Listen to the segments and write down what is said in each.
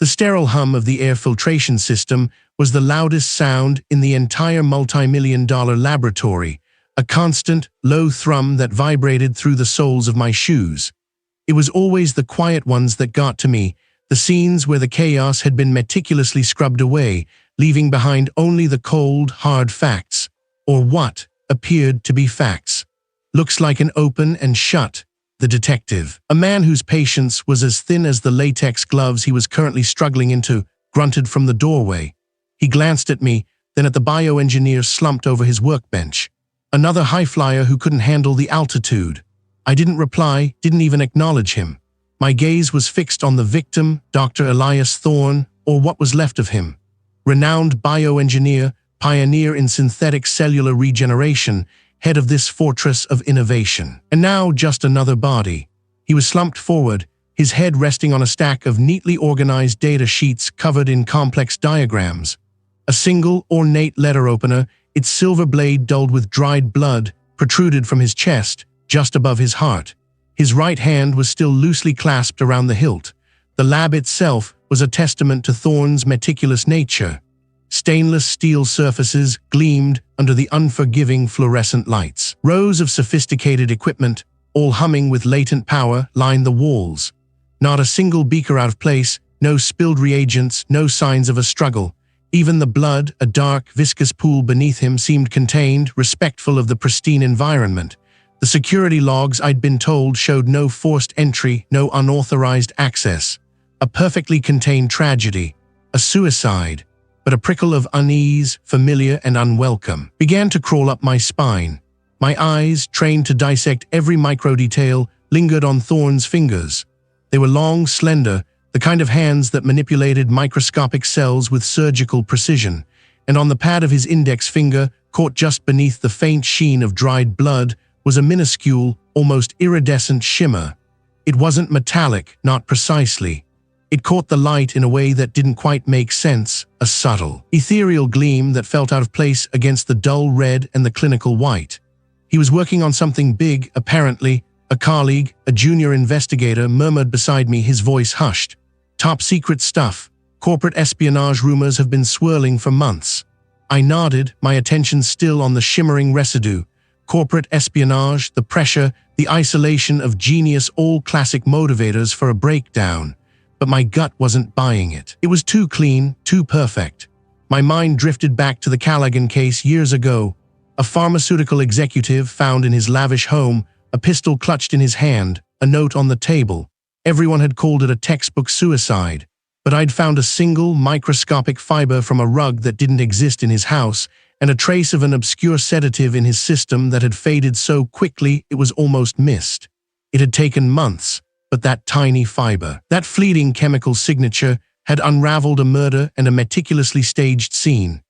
The sterile hum of the air filtration system was the loudest sound in the entire multi-million-dollar laboratory, a constant, low thrum that vibrated through the soles of my shoes. It was always the quiet ones that got to me, the scenes where the chaos had been meticulously scrubbed away, leaving behind only the cold, hard facts, or what appeared to be facts. Looks like an open and shut. The detective, a man whose patience was as thin as the latex gloves he was currently struggling into, grunted from the doorway. He glanced at me, then at the bioengineer slumped over his workbench. Another high-flyer who couldn't handle the altitude. I didn't reply, didn't even acknowledge him. My gaze was fixed on the victim, Dr. Elias Thorne, or what was left of him. Renowned bioengineer, pioneer in synthetic cellular regeneration, head of this fortress of innovation. And now just another body. He was slumped forward, his head resting on a stack of neatly organized data sheets covered in complex diagrams. A single, ornate letter opener, its silver blade dulled with dried blood, protruded from his chest, just above his heart. His right hand was still loosely clasped around the hilt. The lab itself was a testament to Thorne's meticulous nature. Stainless steel surfaces gleamed under the unforgiving fluorescent lights. Rows of sophisticated equipment, all humming with latent power, lined the walls. Not a single beaker out of place, no spilled reagents, no signs of a struggle. Even the blood, a dark, viscous pool beneath him, seemed contained, respectful of the pristine environment. The security logs, I'd been told, showed no forced entry, no unauthorized access. A perfectly contained tragedy, a suicide. But a prickle of unease, familiar and unwelcome, began to crawl up my spine. My eyes, trained to dissect every micro-detail, lingered on Thorne's fingers. They were long, slender, the kind of hands that manipulated microscopic cells with surgical precision, and on the pad of his index finger, caught just beneath the faint sheen of dried blood, was a minuscule, almost iridescent shimmer. It wasn't metallic, not precisely. It caught the light in a way that didn't quite make sense, a subtle, ethereal gleam that felt out of place against the dull red and the clinical white. He was working on something big, apparently. A colleague, a junior investigator, murmured beside me, his voice hushed. Top secret stuff. Corporate espionage rumors have been swirling for months. I nodded, my attention still on the shimmering residue. Corporate espionage, the pressure, the isolation of genius, all classic motivators for a breakdown. But my gut wasn't buying it. It was too clean, too perfect. My mind drifted back to the Callaghan case years ago. A pharmaceutical executive found in his lavish home, a pistol clutched in his hand, a note on the table. Everyone had called it a textbook suicide, but I'd found a single, microscopic fiber from a rug that didn't exist in his house, and a trace of an obscure sedative in his system that had faded so quickly it was almost missed. It had taken months, but that tiny fiber, that fleeting chemical signature, had unraveled a murder and a meticulously staged scene.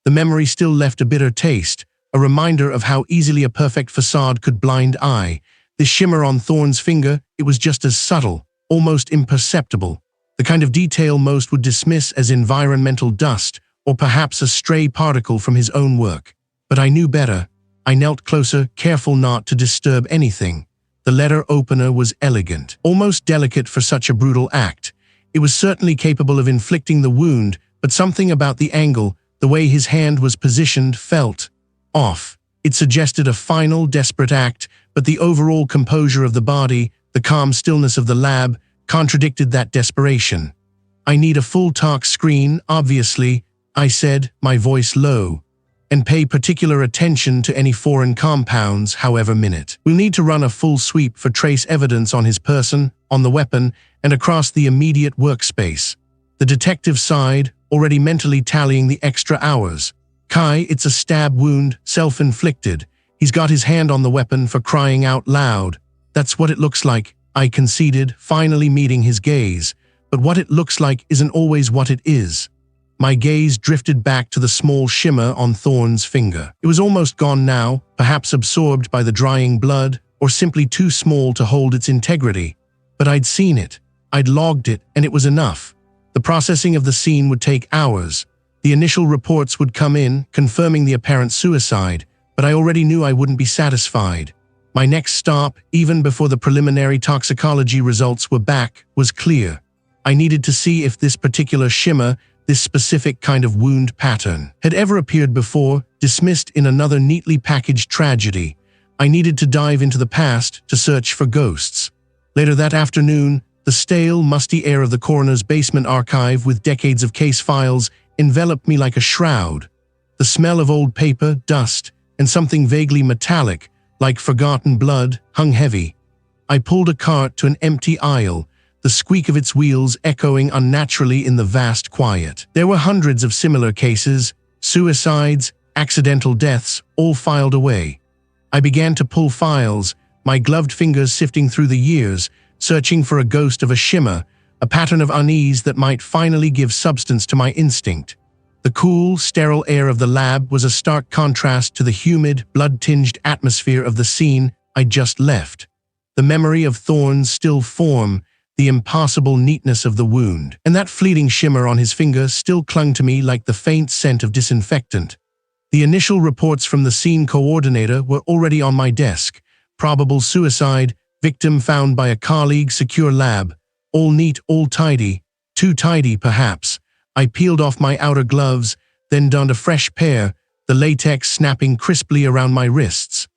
The memory still left a bitter taste, a reminder of how easily a perfect facade could blind eye. The shimmer on Thorne's finger, it was just as subtle, almost imperceptible, the kind of detail most would dismiss as environmental dust, or perhaps a stray particle from his own work. But I knew better. I knelt closer, careful not to disturb anything. The letter opener was elegant, almost delicate for such a brutal act. It was certainly capable of inflicting the wound, but something about the angle, the way his hand was positioned, felt off. It suggested a final, desperate act, but the overall composure of the body, the calm stillness of the lab, contradicted that desperation. I need a full talk screen, obviously, I said, my voice low. And pay particular attention to any foreign compounds, however minute. We'll need to run a full sweep for trace evidence on his person, on the weapon, and across the immediate workspace. The detective sighed, already mentally tallying the extra hours. Kai, it's a stab wound, self-inflicted. He's got his hand on the weapon, for crying out loud. That's what it looks like, I conceded, finally meeting his gaze. But what it looks like isn't always what it is. My gaze drifted back to the small shimmer on Thorne's finger. It was almost gone now, perhaps absorbed by the drying blood, or simply too small to hold its integrity. But I'd seen it. I'd logged it, and it was enough. The processing of the scene would take hours. The initial reports would come in, confirming the apparent suicide, but I already knew I wouldn't be satisfied. My next stop, even before the preliminary toxicology results were back, was clear. I needed to see if this particular shimmer, this specific kind of wound pattern, had ever appeared before, dismissed in another neatly packaged tragedy. I needed to dive into the past to search for ghosts. Later that afternoon, the stale, musty air of the coroner's basement archive with decades of case files enveloped me like a shroud. The smell of old paper, dust, and something vaguely metallic, like forgotten blood, hung heavy. I pulled a cart to an empty aisle, the squeak of its wheels echoing unnaturally in the vast quiet. There were hundreds of similar cases, suicides, accidental deaths, all filed away. I began to pull files, my gloved fingers sifting through the years, searching for a ghost of a shimmer, a pattern of unease that might finally give substance to my instinct. The cool, sterile air of the lab was a stark contrast to the humid, blood-tinged atmosphere of the scene I'd just left. The memory of Thorne's still form, the impossible neatness of the wound, and that fleeting shimmer on his finger still clung to me like the faint scent of disinfectant. The initial reports from the scene coordinator were already on my desk. Probable suicide, victim found by a colleague, secure lab. All neat, all tidy. Too tidy, perhaps. I peeled off my outer gloves, then donned a fresh pair, the latex snapping crisply around my wrists.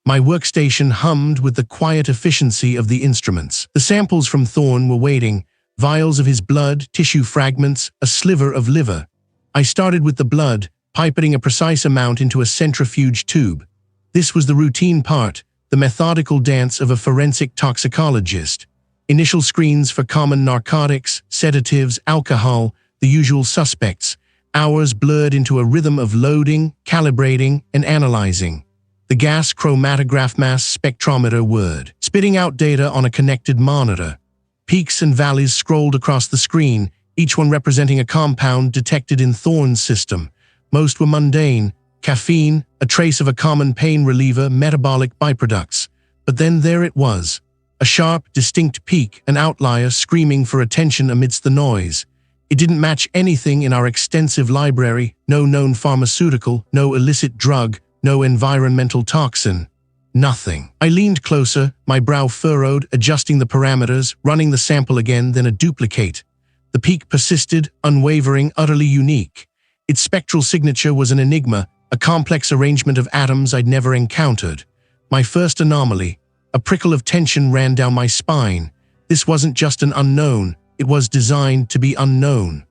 My workstation hummed with the quiet efficiency of the instruments. The samples from Thorne were waiting, vials of his blood, tissue fragments, a sliver of liver. I started with the blood, pipetting a precise amount into a centrifuge tube. This was the routine part, the methodical dance of a forensic toxicologist. Initial screens for common narcotics, sedatives, alcohol, the usual suspects. Hours blurred into a rhythm of loading, calibrating, and analyzing. The gas chromatograph mass spectrometer whirred, spitting out data on a connected monitor. Peaks and valleys scrolled across the screen, each one representing a compound detected in Thorne's system. Most were mundane: caffeine, a trace of a common pain reliever, metabolic byproducts. But then there it was. A sharp, distinct peak, an outlier screaming for attention amidst the noise. It didn't match anything in our extensive library, no known pharmaceutical, no illicit drug, no environmental toxin. Nothing. I leaned closer, my brow furrowed, adjusting the parameters, running the sample again, then a duplicate. The peak persisted, unwavering, utterly unique. Its spectral signature was an enigma, a complex arrangement of atoms I'd never encountered. My first anomaly. A prickle of tension ran down my spine. This wasn't just an unknown, it was designed to be unknown.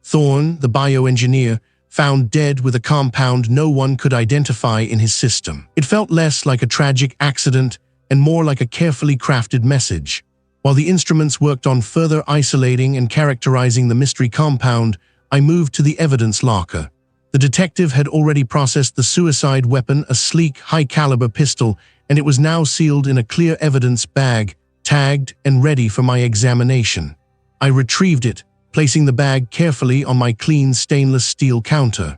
Thorne, the bioengineer, found dead with a compound no one could identify in his system. It felt less like a tragic accident and more like a carefully crafted message. While the instruments worked on further isolating and characterizing the mystery compound, I moved to the evidence locker. The detective had already processed the suicide weapon, a sleek, high-caliber pistol, and it was now sealed in a clear evidence bag, tagged and ready for my examination. I retrieved it, placing the bag carefully on my clean stainless steel counter.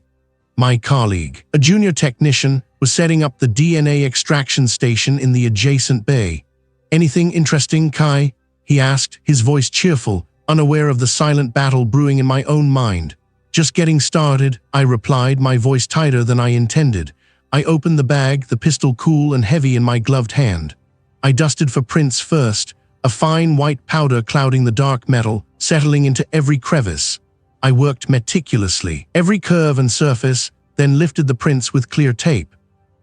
My colleague, a junior technician, was setting up the DNA extraction station in the adjacent bay. "Anything interesting, Kai?" he asked, his voice cheerful, unaware of the silent battle brewing in my own mind. "Just getting started," I replied, my voice tighter than I intended. I opened the bag, the pistol cool and heavy in my gloved hand. I dusted for prints first, a fine white powder clouding the dark metal, settling into every crevice. I worked meticulously, every curve and surface, then lifted the prints with clear tape.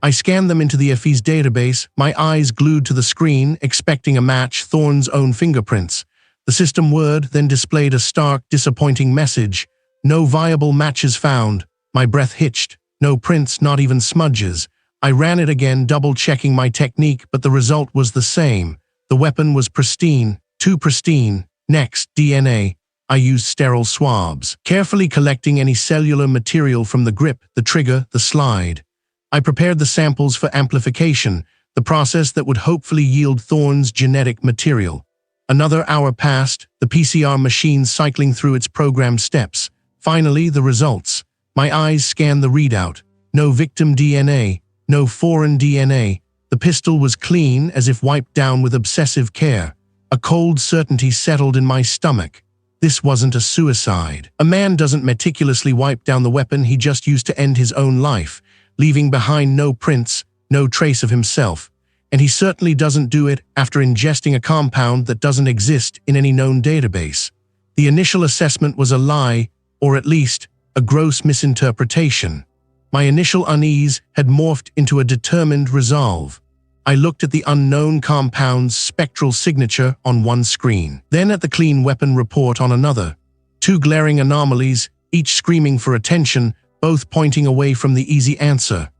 I scanned them into the FE's database, my eyes glued to the screen, expecting a match, Thorne's own fingerprints. The system word then displayed a stark, disappointing message. "No viable matches found." My breath hitched. No prints, not even smudges. I ran it again, double-checking my technique, but the result was the same. The weapon was pristine, too pristine. Next, DNA. I used sterile swabs, carefully collecting any cellular material from the grip, the trigger, the slide. I prepared the samples for amplification, the process that would hopefully yield Thorne's genetic material. Another hour passed, the PCR machine cycling through its programmed steps. Finally, the results. My eyes scanned the readout. No victim DNA, no foreign DNA. The pistol was clean, as if wiped down with obsessive care. A cold certainty settled in my stomach. This wasn't a suicide. A man doesn't meticulously wipe down the weapon he just used to end his own life, leaving behind no prints, no trace of himself. And he certainly doesn't do it after ingesting a compound that doesn't exist in any known database. The initial assessment was a lie, or at least, a gross misinterpretation. My initial unease had morphed into a determined resolve. I looked at the unknown compound's spectral signature on one screen, then at the clean weapon report on another. Two glaring anomalies, each screaming for attention, both pointing away from the easy answer.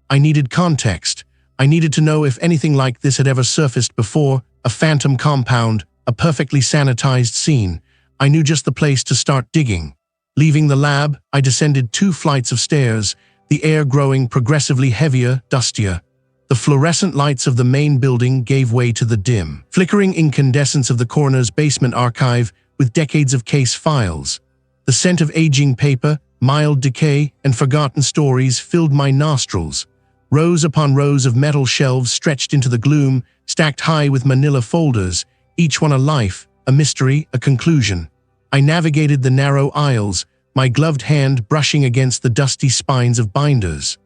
I needed context. I needed to know if anything like this had ever surfaced before, a phantom compound, a perfectly sanitized scene. I knew just the place to start digging. Leaving the lab, I descended 2 flights of stairs, the air growing progressively heavier, dustier. The fluorescent lights of the main building gave way to the dim, flickering incandescence of the coroner's basement archive with decades of case files. The scent of aging paper, mild decay, and forgotten stories filled my nostrils. Rows upon rows of metal shelves stretched into the gloom, stacked high with manila folders, each one a life, a mystery, a conclusion. I navigated the narrow aisles, my gloved hand brushing against the dusty spines of binders.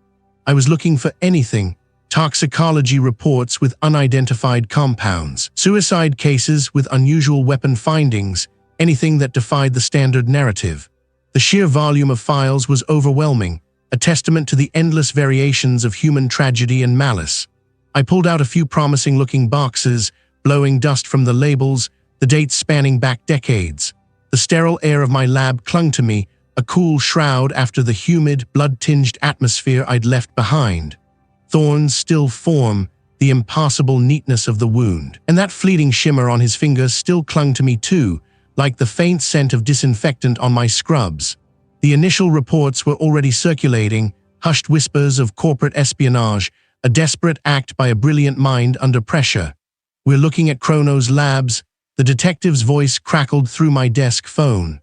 I was looking for anything: toxicology reports with unidentified compounds, suicide cases with unusual weapon findings, anything that defied the standard narrative. The sheer volume of files was overwhelming, a testament to the endless variations of human tragedy and malice. I pulled out a few promising-looking boxes, blowing dust from the labels, the dates spanning back decades. The sterile air of my lab clung to me, a cool shroud after the humid, blood-tinged atmosphere I'd left behind. Thorne's still form, the impossible neatness of the wound, and that fleeting shimmer on his finger still clung to me too, like the faint scent of disinfectant on my scrubs. The initial reports were already circulating, hushed whispers of corporate espionage, a desperate act by a brilliant mind under pressure. "We're looking at Chronos Labs," the detective's voice crackled through my desk phone.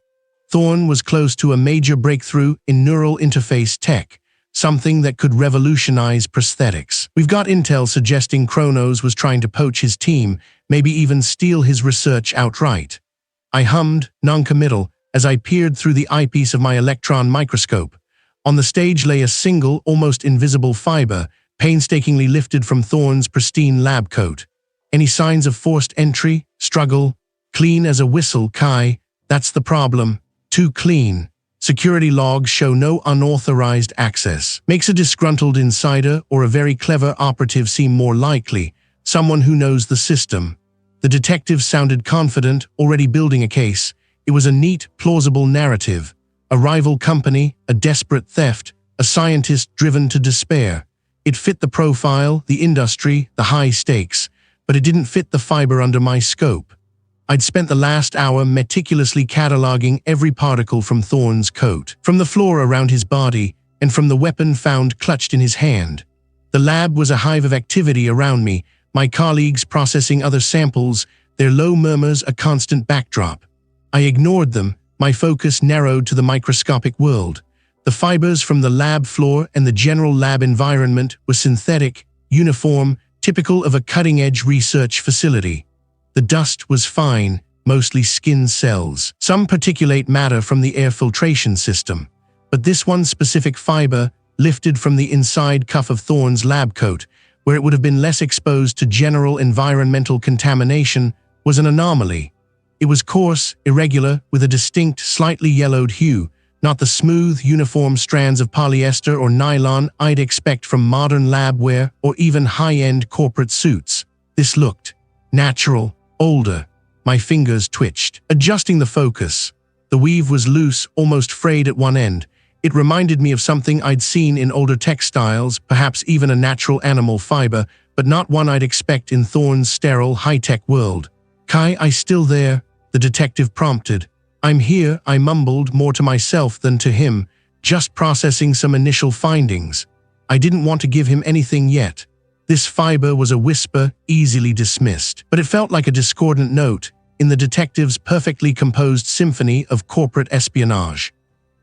Thorne was close to a major breakthrough in neural interface tech, something that could revolutionize prosthetics. "We've got intel suggesting Chronos was trying to poach his team, maybe even steal his research outright." I hummed, noncommittal, as I peered through the eyepiece of my electron microscope. On the stage lay a single, almost invisible fiber, painstakingly lifted from Thorne's pristine lab coat. Any signs of forced entry, struggle? Clean as a whistle, Kai. That's the problem. Too clean. Security logs show no unauthorized access. Makes a disgruntled insider or a very clever operative seem more likely, someone who knows the system. The detective sounded confident, already building a case. It was a neat, plausible narrative. A rival company, a desperate theft, a scientist driven to despair. It fit the profile, the industry, the high stakes, but it didn't fit the fiber under my scope. I'd spent the last hour meticulously cataloging every particle from Thorne's coat, from the floor around his body, and from the weapon found clutched in his hand. The lab was a hive of activity around me, my colleagues processing other samples, their low murmurs a constant backdrop. I ignored them, my focus narrowed to the microscopic world. The fibers from the lab floor and the general lab environment were synthetic, uniform, typical of a cutting-edge research facility. The dust was fine, mostly skin cells, some particulate matter from the air filtration system. But this one specific fiber, lifted from the inside cuff of Thorne's lab coat, where it would have been less exposed to general environmental contamination, was an anomaly. It was coarse, irregular, with a distinct, slightly yellowed hue, not the smooth, uniform strands of polyester or nylon I'd expect from modern lab wear or even high-end corporate suits. This looked natural, older. My fingers twitched, adjusting the focus. The weave was loose, almost frayed at one end. It reminded me of something I'd seen in older textiles, perhaps even a natural animal fiber, but not one I'd expect in Thorne's sterile, high-tech world. "Kai, I still there?" the detective prompted. "I'm here," I mumbled, more to myself than to him, just processing some initial findings. I didn't want to give him anything yet. This fiber was a whisper, easily dismissed, but it felt like a discordant note in the detective's perfectly composed symphony of corporate espionage.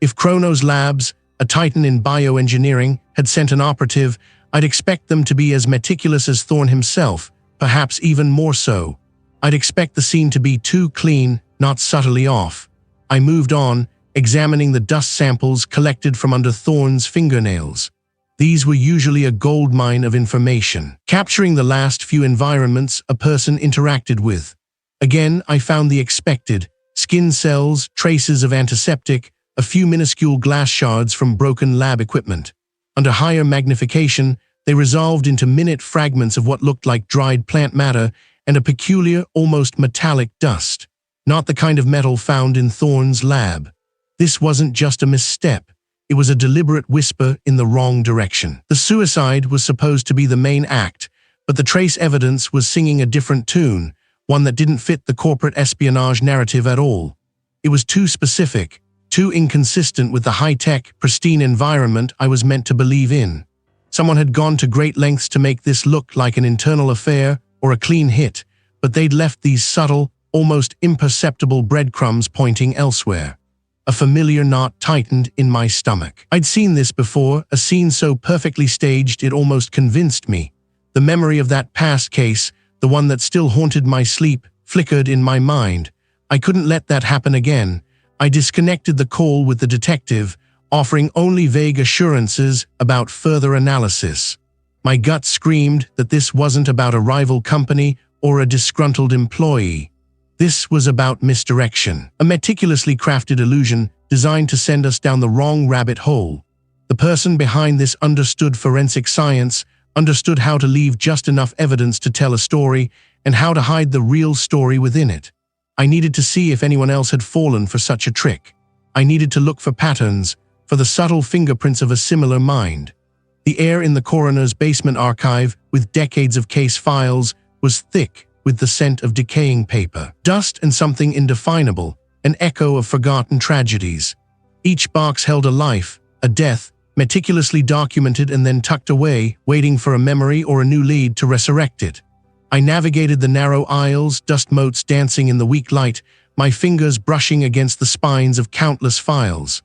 If Chronos Labs, a titan in bioengineering, had sent an operative, I'd expect them to be as meticulous as Thorne himself, perhaps even more so. I'd expect the scene to be too clean, not subtly off. I moved on, examining the dust samples collected from under Thorne's fingernails. These were usually a goldmine of information, capturing the last few environments a person interacted with. Again, I found the expected: Skin cells, traces of antiseptic, a few minuscule glass shards from broken lab equipment. Under higher magnification, they resolved into minute fragments of what looked like dried plant matter and a peculiar, almost metallic dust. Not the kind of metal found in Thorne's lab. This wasn't just a misstep. It was a deliberate whisper in the wrong direction. The suicide was supposed to be the main act, but the trace evidence was singing a different tune, one that didn't fit the corporate espionage narrative at all. It was too specific, too inconsistent with the high-tech, pristine environment I was meant to believe in. Someone had gone to great lengths to make this look like an internal affair or a clean hit, but they'd left these subtle, almost imperceptible breadcrumbs pointing elsewhere. A familiar knot tightened in my stomach. I'd seen this before, a scene so perfectly staged it almost convinced me. The memory of that past case, the one that still haunted my sleep, flickered in my mind. I couldn't let that happen again. I disconnected the call with the detective, offering only vague assurances about further analysis. My gut screamed that this wasn't about a rival company or a disgruntled employee. This was about misdirection, a meticulously crafted illusion designed to send us down the wrong rabbit hole. The person behind this understood forensic science, understood how to leave just enough evidence to tell a story, and how to hide the real story within it. I needed to see if anyone else had fallen for such a trick. I needed to look for patterns, for the subtle fingerprints of a similar mind. The air in the coroner's basement archive, with decades of case files, was thick with the scent of decaying paper, dust and something indefinable, an echo of forgotten tragedies. Each box held a life, a death, meticulously documented and then tucked away, waiting for a memory or a new lead to resurrect it. I navigated the narrow aisles, dust motes dancing in the weak light, my fingers brushing against the spines of countless files.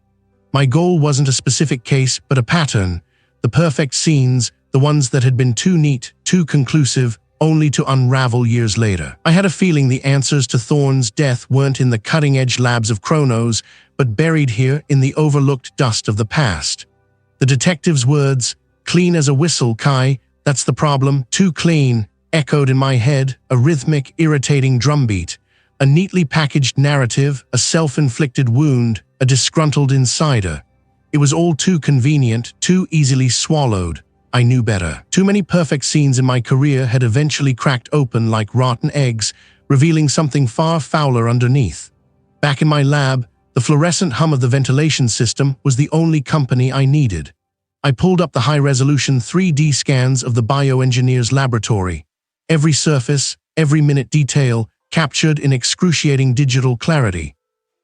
My goal wasn't a specific case, but a pattern, the perfect scenes, the ones that had been too neat, too conclusive, only to unravel years later. I had a feeling the answers to Thorne's death weren't in the cutting-edge labs of Chronos, but buried here in the overlooked dust of the past. The detective's words, "Clean as a whistle, Kai, that's the problem, too clean," echoed in my head, a rhythmic, irritating drumbeat. A neatly packaged narrative, a self-inflicted wound, a disgruntled insider. It was all too convenient, too easily swallowed. I knew better. Too many perfect scenes in my career had eventually cracked open like rotten eggs, revealing something far fouler underneath. Back in my lab, the fluorescent hum of the ventilation system was the only company I needed. I pulled up the high-resolution 3D scans of the bioengineer's laboratory. Every surface, every minute detail, captured in excruciating digital clarity.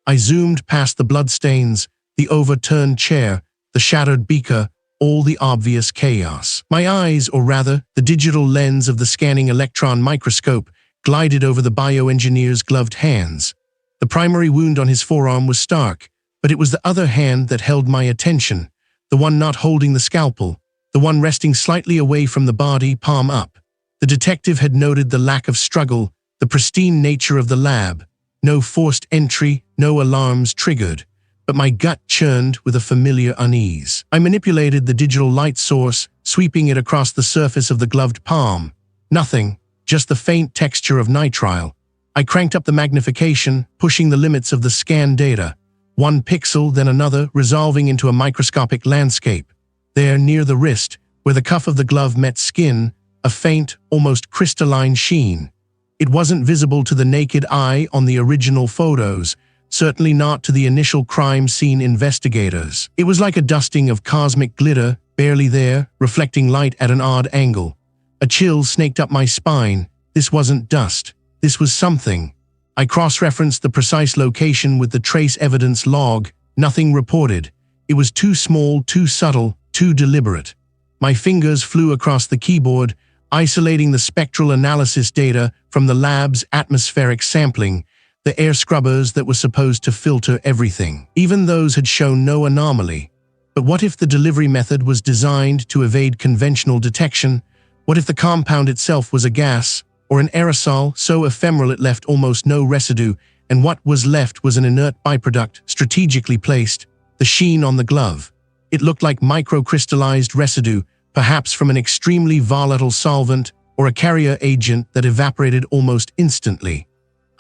I zoomed past the bloodstains, the overturned chair, the shattered beaker, all the obvious chaos. My eyes, or rather, the digital lens of the scanning electron microscope, glided over the bioengineer's gloved hands. The primary wound on his forearm was stark, but it was the other hand that held my attention, the one not holding the scalpel, the one resting slightly away from the body, palm up. The detective had noted the lack of struggle, the pristine nature of the lab. No forced entry, no alarms triggered. But my gut churned with a familiar unease. I manipulated the digital light source, sweeping it across the surface of the gloved palm. Nothing, just the faint texture of nitrile. I cranked up the magnification, pushing the limits of the scan data. One pixel, then another, resolving into a microscopic landscape. There, near the wrist, where the cuff of the glove met skin, a faint, almost crystalline sheen. It wasn't visible to the naked eye on the original photos, certainly not to the initial crime scene investigators. It was like a dusting of cosmic glitter, barely there, reflecting light at an odd angle. A chill snaked up my spine. This wasn't dust. This was something. I cross-referenced the precise location with the trace evidence log. Nothing reported. It was too small, too subtle, too deliberate. My fingers flew across the keyboard, isolating the spectral analysis data from the lab's atmospheric sampling, the air scrubbers that were supposed to filter everything. Even those had shown no anomaly. But what if the delivery method was designed to evade conventional detection? What if the compound itself was a gas, or an aerosol so ephemeral it left almost no residue, and what was left was an inert byproduct, strategically placed, the sheen on the glove? It looked like microcrystallized residue, perhaps from an extremely volatile solvent or a carrier agent that evaporated almost instantly.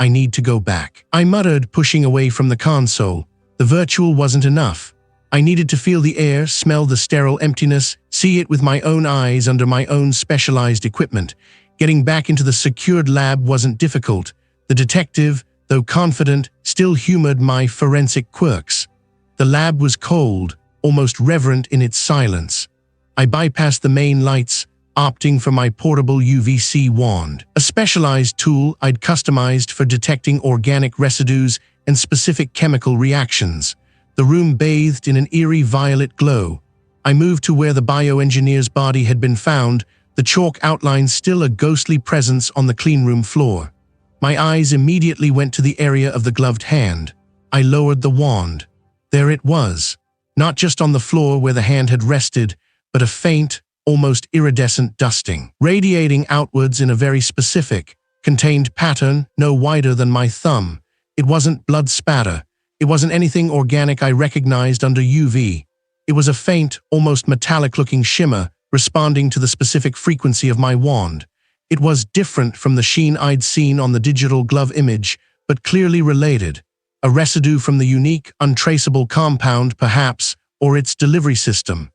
I need to go back. I muttered, pushing away from the console. The virtual wasn't enough. I needed to feel the air, smell the sterile emptiness, see it with my own eyes under my own specialized equipment. Getting back into the secured lab wasn't difficult. The detective, though confident, still humored my forensic quirks. The lab was cold, almost reverent in its silence. I bypassed the main lights, opting for my portable UVC wand, a specialized tool I'd customized for detecting organic residues and specific chemical reactions. The room bathed in an eerie violet glow. I moved to where the bioengineer's body had been found, the chalk outline still a ghostly presence on the cleanroom floor. My eyes immediately went to the area of the gloved hand. I lowered the wand. There it was, not just on the floor where the hand had rested, but a faint, almost iridescent dusting, radiating outwards in a very specific, contained pattern no wider than my thumb. It wasn't blood spatter. It wasn't anything organic I recognized under UV. It was a faint, almost metallic-looking shimmer, responding to the specific frequency of my wand. It was different from the sheen I'd seen on the digital glove image, but clearly related. A residue from the unique, untraceable compound, perhaps, or its delivery system.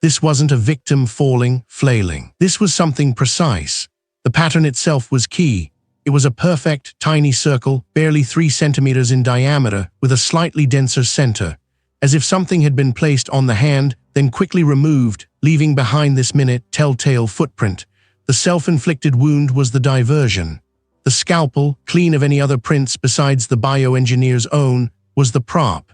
This wasn't a victim falling, flailing. This was something precise. The pattern itself was key. It was a perfect, tiny circle, barely 3 centimeters in diameter, with a slightly denser center, as if something had been placed on the hand, then quickly removed, leaving behind this minute telltale footprint. The self-inflicted wound was the diversion. The scalpel, clean of any other prints besides the bioengineer's own, was the prop.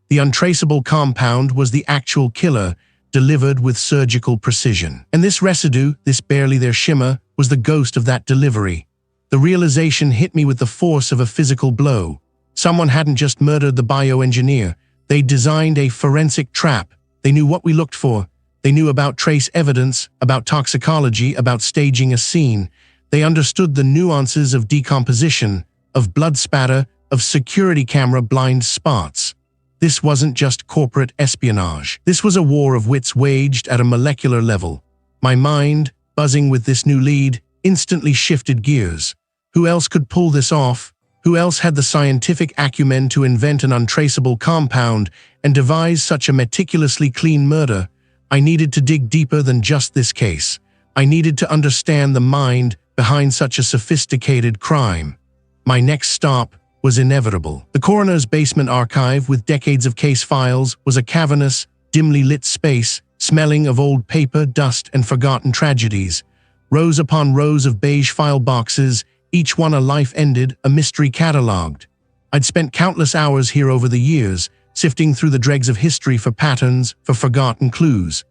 The untraceable compound was the actual killer, delivered with surgical precision. And this residue, this barely there shimmer, was the ghost of that delivery. The realization hit me with the force of a physical blow. Someone hadn't just murdered the bioengineer. They designed a forensic trap. They knew what we looked for. They knew about trace evidence, about toxicology, about staging a scene. They understood the nuances of decomposition, of blood spatter, of security camera blind spots. This wasn't just corporate espionage. This was a war of wits waged at a molecular level. My mind, buzzing with this new lead, instantly shifted gears. Who else could pull this off? Who else had the scientific acumen to invent an untraceable compound and devise such a meticulously clean murder? I needed to dig deeper than just this case. I needed to understand the mind behind such a sophisticated crime. My next stop was inevitable. The coroner's basement archive, with decades of case files, was a cavernous, dimly lit space, smelling of old paper, dust, and forgotten tragedies. Rows upon rows of beige file boxes, each one a life ended, a mystery catalogued. I'd spent countless hours here over the years, sifting through the dregs of history for patterns, for forgotten clues.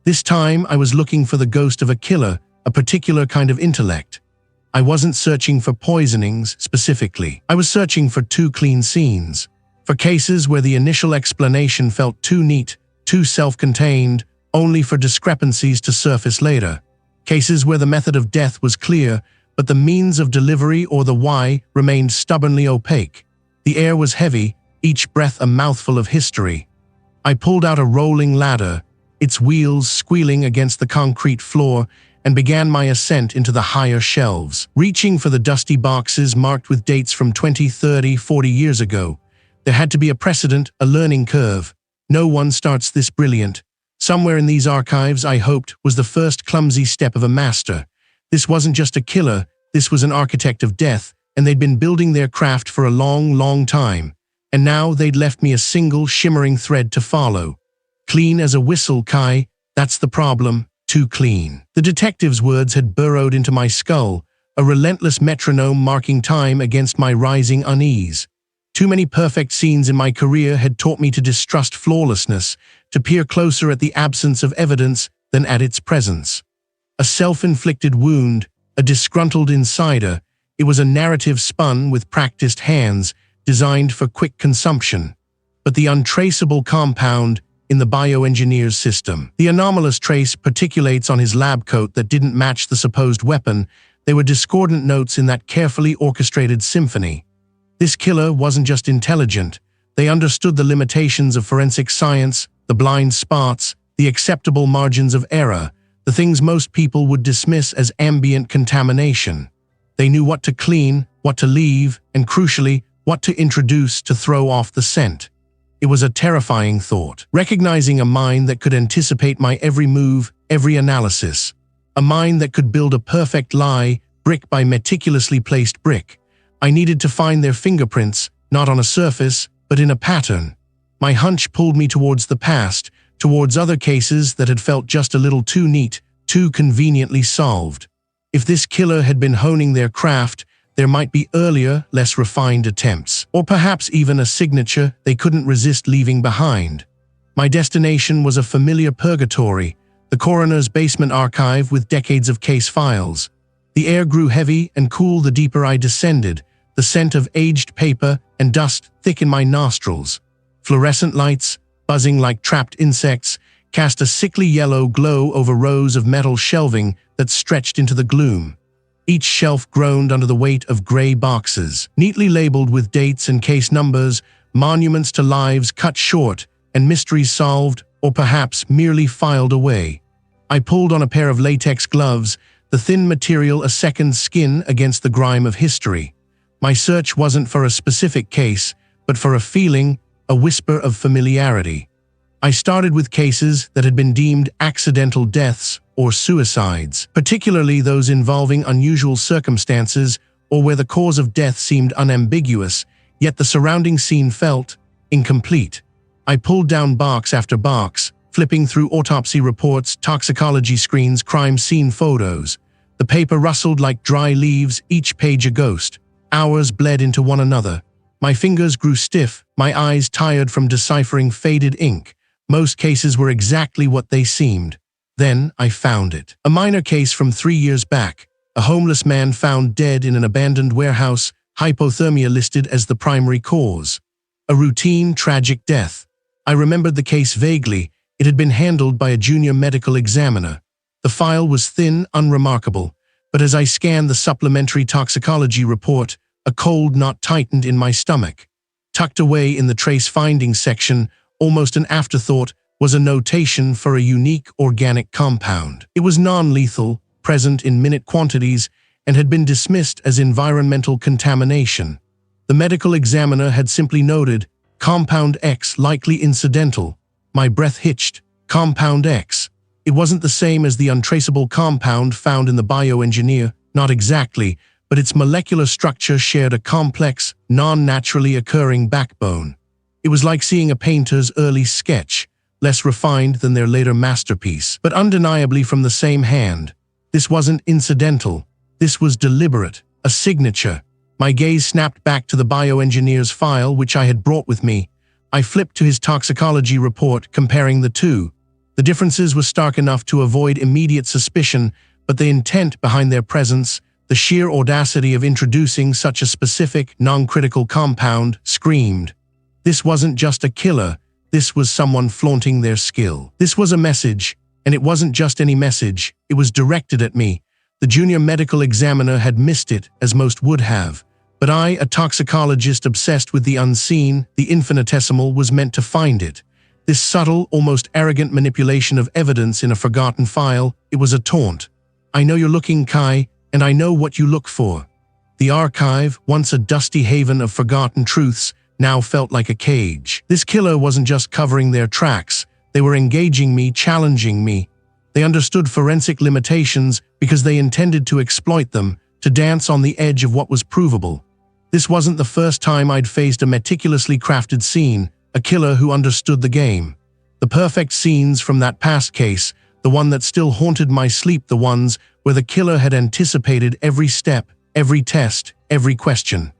This time, I was looking for the ghost of a killer, a particular kind of intellect. I wasn't searching for poisonings, specifically. I was searching for too clean scenes, for cases where the initial explanation felt too neat, too self-contained, only for discrepancies to surface later. Cases where the method of death was clear, but the means of delivery or the why remained stubbornly opaque. The air was heavy, each breath a mouthful of history. I pulled out a rolling ladder, its wheels squealing against the concrete floor, and began my ascent into the higher shelves, reaching for the dusty boxes marked with dates from 20, 30, 40 years ago. There had to be a precedent, a learning curve. No one starts this brilliant. Somewhere in these archives, I hoped, was the first clumsy step of a master. This wasn't just a killer, this was an architect of death, and they'd been building their craft for a long, long time. And now they'd left me a single, shimmering thread to follow. Clean as a whistle, Kai. That's the problem. Too clean. The detective's words had burrowed into my skull, a relentless metronome marking time against my rising unease. Too many perfect scenes in my career had taught me to distrust flawlessness, to peer closer at the absence of evidence than at its presence. A self-inflicted wound, a disgruntled insider, it was a narrative spun with practiced hands, designed for quick consumption. But the untraceable compound in the bioengineer's system. The anomalous trace particulates on his lab coat that didn't match the supposed weapon. They were discordant notes in that carefully orchestrated symphony. This killer wasn't just intelligent. They understood the limitations of forensic science, the blind spots, the acceptable margins of error, the things most people would dismiss as ambient contamination. They knew what to clean, what to leave, and crucially, what to introduce to throw off the scent. It was a terrifying thought, recognizing a mind that could anticipate my every move, every analysis. A mind that could build a perfect lie, brick by meticulously placed brick. I needed to find their fingerprints, not on a surface, but in a pattern. My hunch pulled me towards the past, towards other cases that had felt just a little too neat, too conveniently solved. If this killer had been honing their craft, there might be earlier, less refined attempts, or perhaps even a signature they couldn't resist leaving behind. My destination was a familiar purgatory, the coroner's basement archive with decades of case files. The air grew heavy and cool the deeper I descended, the scent of aged paper and dust thick in my nostrils. Fluorescent lights, buzzing like trapped insects, cast a sickly yellow glow over rows of metal shelving that stretched into the gloom. Each shelf groaned under the weight of gray boxes, neatly labeled with dates and case numbers, monuments to lives cut short and mysteries solved or perhaps merely filed away. I pulled on a pair of latex gloves, the thin material a second skin against the grime of history. My search wasn't for a specific case, but for a feeling, a whisper of familiarity. I started with cases that had been deemed accidental deaths or suicides, particularly those involving unusual circumstances or where the cause of death seemed unambiguous, yet the surrounding scene felt incomplete. I pulled down box after box, flipping through autopsy reports, toxicology screens, crime scene photos. The paper rustled like dry leaves, each page a ghost. Hours bled into one another. My fingers grew stiff, my eyes tired from deciphering faded ink. Most cases were exactly what they seemed. Then I found it. A minor case from 3 years back. A homeless man found dead in an abandoned warehouse, hypothermia listed as the primary cause. A routine, tragic death. I remembered the case vaguely. It had been handled by a junior medical examiner. The file was thin, unremarkable, but as I scanned the supplementary toxicology report, a cold knot tightened in my stomach. Tucked away in the trace findings section, almost an afterthought, was a notation for a unique organic compound. It was non-lethal, present in minute quantities, and had been dismissed as environmental contamination. The medical examiner had simply noted, Compound X likely incidental. My breath hitched. Compound X. It wasn't the same as the untraceable compound found in the bioengineer, not exactly, but its molecular structure shared a complex, non-naturally occurring backbone. It was like seeing a painter's early sketch, less refined than their later masterpiece, but undeniably from the same hand. This wasn't incidental. This was deliberate, a signature. My gaze snapped back to the bioengineer's file, which I had brought with me. I flipped to his toxicology report, comparing the two. The differences were stark enough to avoid immediate suspicion, but the intent behind their presence, the sheer audacity of introducing such a specific, non-critical compound, screamed. This wasn't just a killer, this was someone flaunting their skill. This was a message, and it wasn't just any message, it was directed at me. The junior medical examiner had missed it, as most would have. But I, a toxicologist obsessed with the unseen, the infinitesimal, was meant to find it. This subtle, almost arrogant manipulation of evidence in a forgotten file, it was a taunt. I know you're looking, Kai, and I know what you look for. The archive, once a dusty haven of forgotten truths, now felt like a cage. This killer wasn't just covering their tracks, they were engaging me, challenging me. They understood forensic limitations because they intended to exploit them, to dance on the edge of what was provable. This wasn't the first time I'd faced a meticulously crafted scene, a killer who understood the game. The perfect scenes from that past case, the one that still haunted my sleep, the ones where the killer had anticipated every step, every test, every question.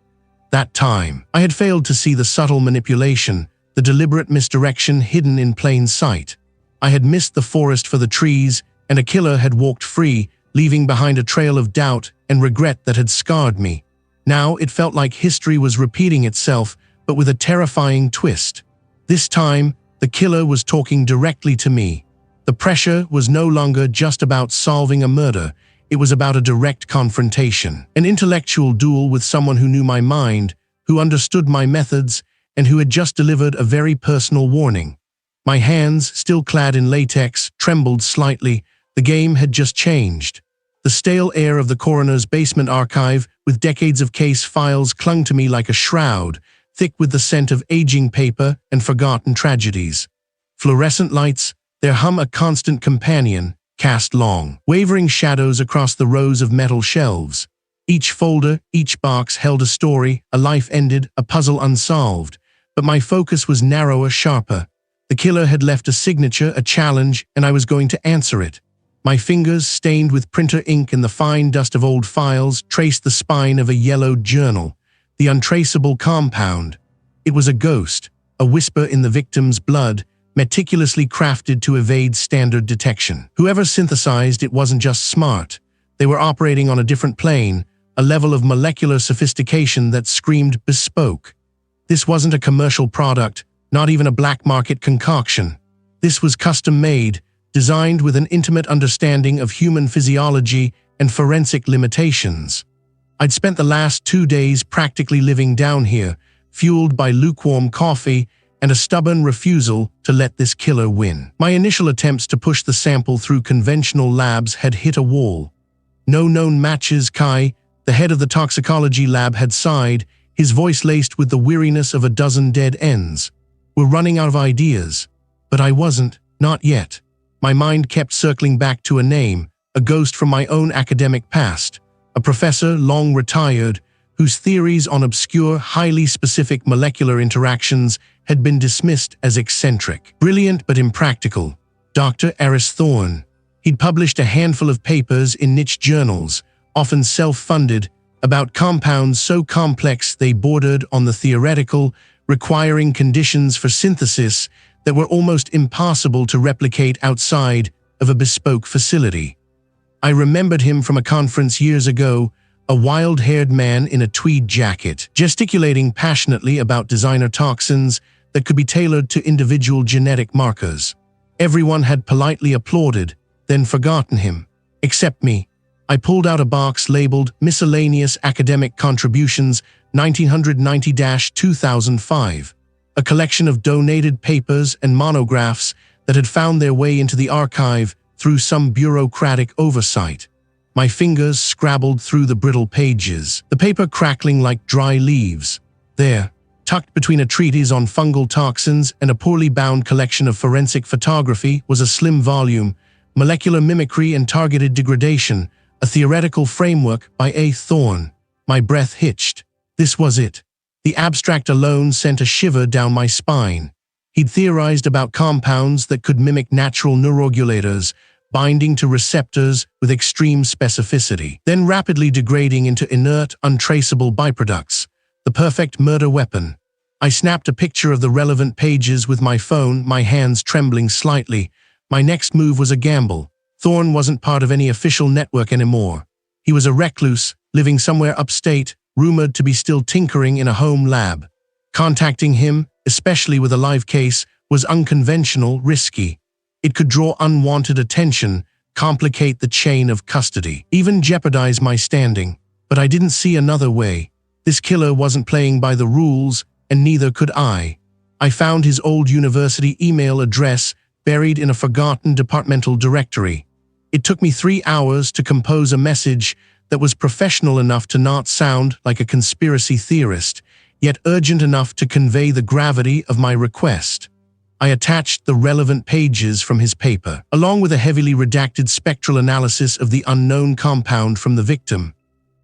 That time, I had failed to see the subtle manipulation, the deliberate misdirection hidden in plain sight. I had missed the forest for the trees, and a killer had walked free, leaving behind a trail of doubt and regret that had scarred me. Now it felt like history was repeating itself, but with a terrifying twist. This time, the killer was talking directly to me. The pressure was no longer just about solving a murder, it was about a direct confrontation, an intellectual duel with someone who knew my mind, who understood my methods, and who had just delivered a very personal warning. My hands, still clad in latex, trembled slightly. The game had just changed. The stale air of the coroner's basement archive, with decades of case files, clung to me like a shroud, thick with the scent of aging paper and forgotten tragedies. Fluorescent lights, their hum a constant companion, cast long, wavering shadows across the rows of metal shelves. Each folder, each box held a story, a life ended, a puzzle unsolved. But my focus was narrower, sharper. The killer had left a signature, a challenge, and I was going to answer it. My fingers, stained with printer ink and the fine dust of old files, traced the spine of a yellowed journal. The untraceable compound. It was a ghost, a whisper in the victim's blood, meticulously crafted to evade standard detection. Whoever synthesized it wasn't just smart. They were operating on a different plane, a level of molecular sophistication that screamed bespoke. This wasn't a commercial product, not even a black market concoction. This was custom-made, designed with an intimate understanding of human physiology and forensic limitations. I'd spent the last 2 days practically living down here, fueled by lukewarm coffee and a stubborn refusal to let this killer win. My initial attempts to push the sample through conventional labs had hit a wall. No known matches. Kai, the head of the toxicology lab, had sighed, his voice laced with the weariness of a dozen dead ends. We're running out of ideas. But I wasn't, not yet. My mind kept circling back to a name, a ghost from my own academic past, a professor long retired, whose theories on obscure, highly specific molecular interactions had been dismissed as eccentric. Brilliant but impractical. Dr. Thorne. He'd published a handful of papers in niche journals, often self-funded, about compounds so complex they bordered on the theoretical, requiring conditions for synthesis that were almost impossible to replicate outside of a bespoke facility. I remembered him from a conference years ago, a wild-haired man in a tweed jacket, gesticulating passionately about designer toxins that could be tailored to individual genetic markers. Everyone had politely applauded, then forgotten him. Except me. I pulled out a box labeled Miscellaneous Academic Contributions 1990-2005. A collection of donated papers and monographs that had found their way into the archive through some bureaucratic oversight. My fingers scrabbled through the brittle pages, the paper crackling like dry leaves. There, tucked between a treatise on fungal toxins and a poorly bound collection of forensic photography, was a slim volume, Molecular Mimicry and Targeted Degradation, a theoretical framework by Thorne. My breath hitched. This was it. The abstract alone sent a shiver down my spine. He'd theorized about compounds that could mimic natural neuroregulators, binding to receptors with extreme specificity, then rapidly degrading into inert, untraceable byproducts. The perfect murder weapon. I snapped a picture of the relevant pages with my phone, my hands trembling slightly. My next move was a gamble. Thorne wasn't part of any official network anymore. He was a recluse, living somewhere upstate, rumored to be still tinkering in a home lab. Contacting him, especially with a live case, was unconventional, risky. It could draw unwanted attention, complicate the chain of custody, even jeopardize my standing. But I didn't see another way. This killer wasn't playing by the rules, and neither could I. I found his old university email address buried in a forgotten departmental directory. It took me 3 hours to compose a message that was professional enough to not sound like a conspiracy theorist, yet urgent enough to convey the gravity of my request. I attached the relevant pages from his paper, along with a heavily redacted spectral analysis of the unknown compound from the victim.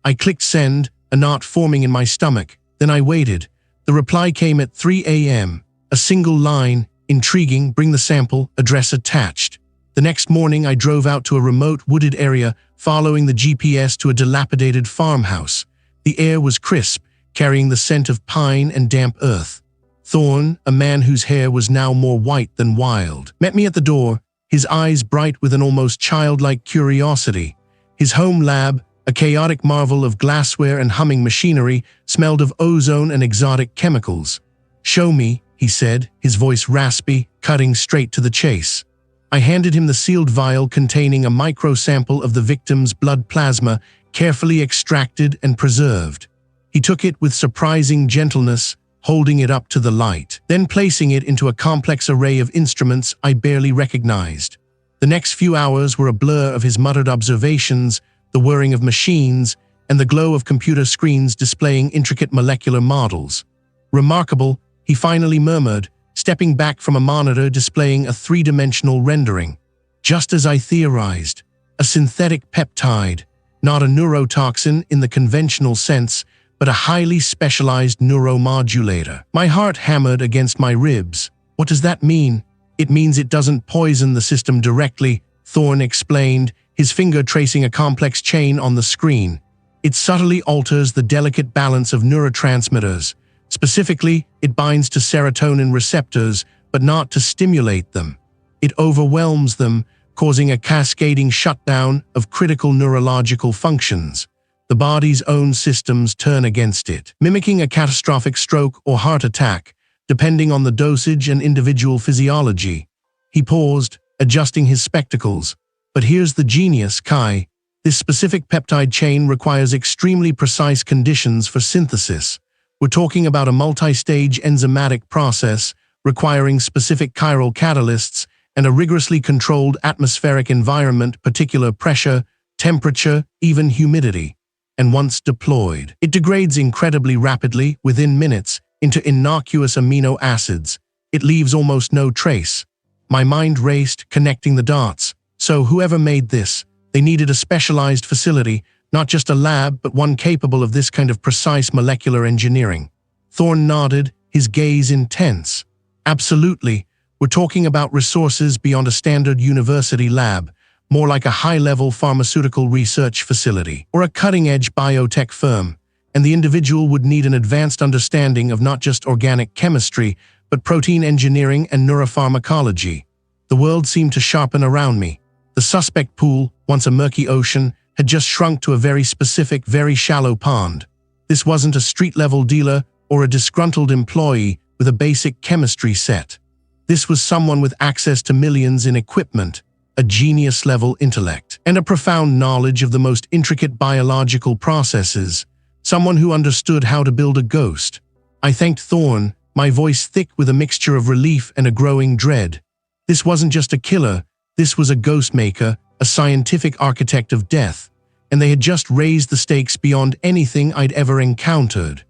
I clicked send, a knot forming in my stomach. Then I waited. The reply came at 3 a.m. A single line, intriguing, bring the sample, address attached. The next morning I drove out to a remote wooded area, following the GPS to a dilapidated farmhouse. The air was crisp, carrying the scent of pine and damp earth. Thorne, a man whose hair was now more white than wild, met me at the door, his eyes bright with an almost childlike curiosity. His home lab, a chaotic marvel of glassware and humming machinery, smelled of ozone and exotic chemicals. "Show me," he said, his voice raspy, cutting straight to the chase. I handed him the sealed vial containing a micro-sample of the victim's blood plasma, carefully extracted and preserved. He took it with surprising gentleness, holding it up to the light, then placing it into a complex array of instruments I barely recognized. The next few hours were a blur of his muttered observations, the whirring of machines, and the glow of computer screens displaying intricate molecular models. "Remarkable," he finally murmured, stepping back from a monitor displaying a three-dimensional rendering. "Just as I theorized. A synthetic peptide, not a neurotoxin in the conventional sense, but a highly specialized neuromodulator." My heart hammered against my ribs. "What does that mean?" "It means it doesn't poison the system directly," Thorne explained, his finger tracing a complex chain on the screen. "It subtly alters the delicate balance of neurotransmitters. Specifically, it binds to serotonin receptors, but not to stimulate them. It overwhelms them, causing a cascading shutdown of critical neurological functions. The body's own systems turn against it, mimicking a catastrophic stroke or heart attack, depending on the dosage and individual physiology." He paused, adjusting his spectacles. "But here's the genius, Kai. This specific peptide chain requires extremely precise conditions for synthesis. We're talking about a multi-stage enzymatic process requiring specific chiral catalysts and a rigorously controlled atmospheric environment, particular pressure, temperature, even humidity. And once deployed, it degrades incredibly rapidly, within minutes, into innocuous amino acids. It leaves almost no trace." My mind raced, connecting the dots. So whoever made this, they needed a specialized facility, not just a lab, but one capable of this kind of precise molecular engineering. Thorne nodded, his gaze intense. "Absolutely. We're talking about resources beyond a standard university lab, more like a high-level pharmaceutical research facility or a cutting-edge biotech firm, and the individual would need an advanced understanding of not just organic chemistry, but protein engineering and neuropharmacology." The world seemed to sharpen around me. The suspect pool, once a murky ocean, had just shrunk to a very specific, very shallow pond. This wasn't a street-level dealer or a disgruntled employee with a basic chemistry set. This was someone with access to millions in equipment, a genius-level intellect, and a profound knowledge of the most intricate biological processes, someone who understood how to build a ghost. I thanked Thorne, my voice thick with a mixture of relief and a growing dread. This wasn't just a killer, this was a ghost maker, a scientific architect of death, and they had just raised the stakes beyond anything I'd ever encountered.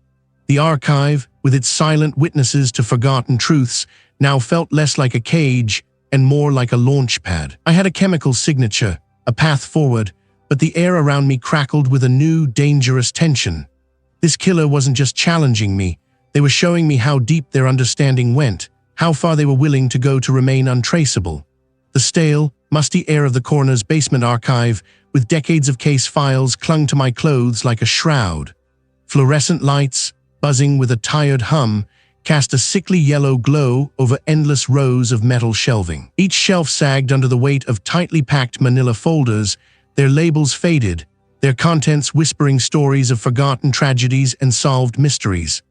The archive, with its silent witnesses to forgotten truths, now felt less like a cage and more like a launch pad. I had a chemical signature, a path forward, but the air around me crackled with a new, dangerous tension. This killer wasn't just challenging me, they were showing me how deep their understanding went, how far they were willing to go to remain untraceable. The stale, musty air of the coroner's basement archive, with decades of case files, clung to my clothes like a shroud. Fluorescent lights, buzzing with a tired hum, cast a sickly yellow glow over endless rows of metal shelving. Each shelf sagged under the weight of tightly packed manila folders, their labels faded, their contents whispering stories of forgotten tragedies and solved mysteries.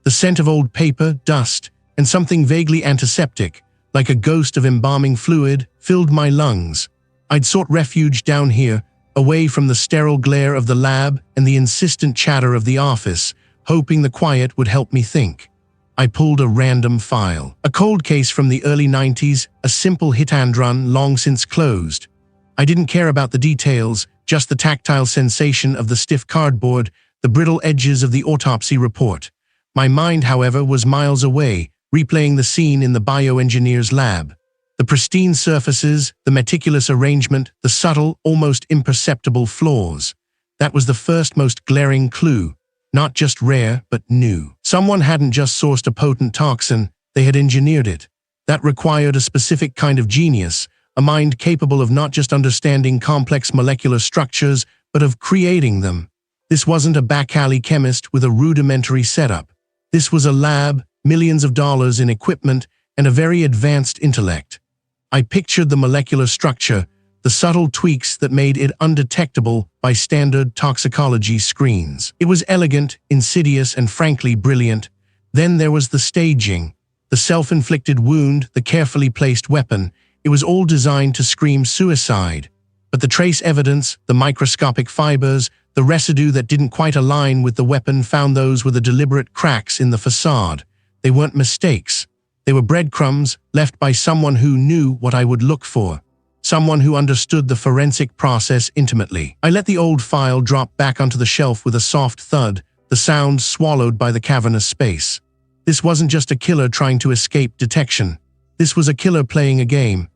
The scent of old paper, dust, and something vaguely antiseptic, like a ghost of embalming fluid, filled my lungs. I'd sought refuge down here, away from the sterile glare of the lab and the insistent chatter of the office, hoping the quiet would help me think. I pulled a random file. A cold case from the early 90s, a simple hit-and-run long since closed. I didn't care about the details, just the tactile sensation of the stiff cardboard, the brittle edges of the autopsy report. My mind, however, was miles away, replaying the scene in the bioengineer's lab. The pristine surfaces, the meticulous arrangement, the subtle, almost imperceptible flaws. That was the first most glaring clue. Not just rare, but new. Someone hadn't just sourced a potent toxin, they had engineered it. That required a specific kind of genius, a mind capable of not just understanding complex molecular structures, but of creating them. This wasn't a back-alley chemist with a rudimentary setup. This was a lab, millions of dollars in equipment, and a very advanced intellect. I pictured the molecular structure, the subtle tweaks that made it undetectable by standard toxicology screens. It was elegant, insidious, and frankly brilliant. Then there was the staging, the self-inflicted wound, the carefully placed weapon. It was all designed to scream suicide. But the trace evidence, the microscopic fibers, the residue that didn't quite align with the weapon found those were the deliberate cracks in the facade. They weren't mistakes. They were breadcrumbs left by someone who knew what I would look for. someone who understood the forensic process intimately. I let the old file drop back onto the shelf with a soft thud, the sound swallowed by the cavernous space. This wasn't just a killer trying to escape detection. This was a killer playing a game